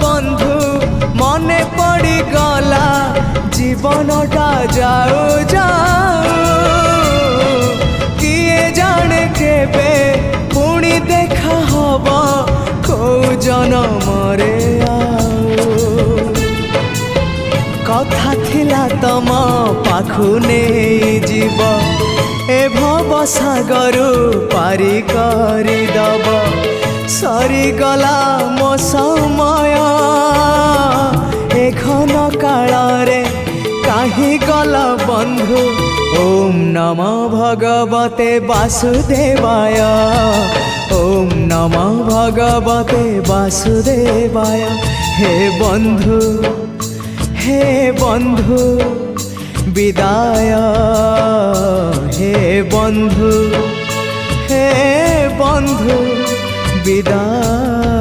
বন্ধু মনে পড়ি গলা জীবনটা যাও যাও কিয়ে জানে কেবে পুଣି দেখা হব কৌ জনমরে কথা थिला तम पाखु नहीं जीव ए भव सागर पारी करी दब सरीगला मो समय ए घन काल रे काहे गला बंधु ओम नमो भगवते वासुदेवाय ओम नमो भगवते वासुदेवाय हे बंधु विदाय हे बंधु विदाय।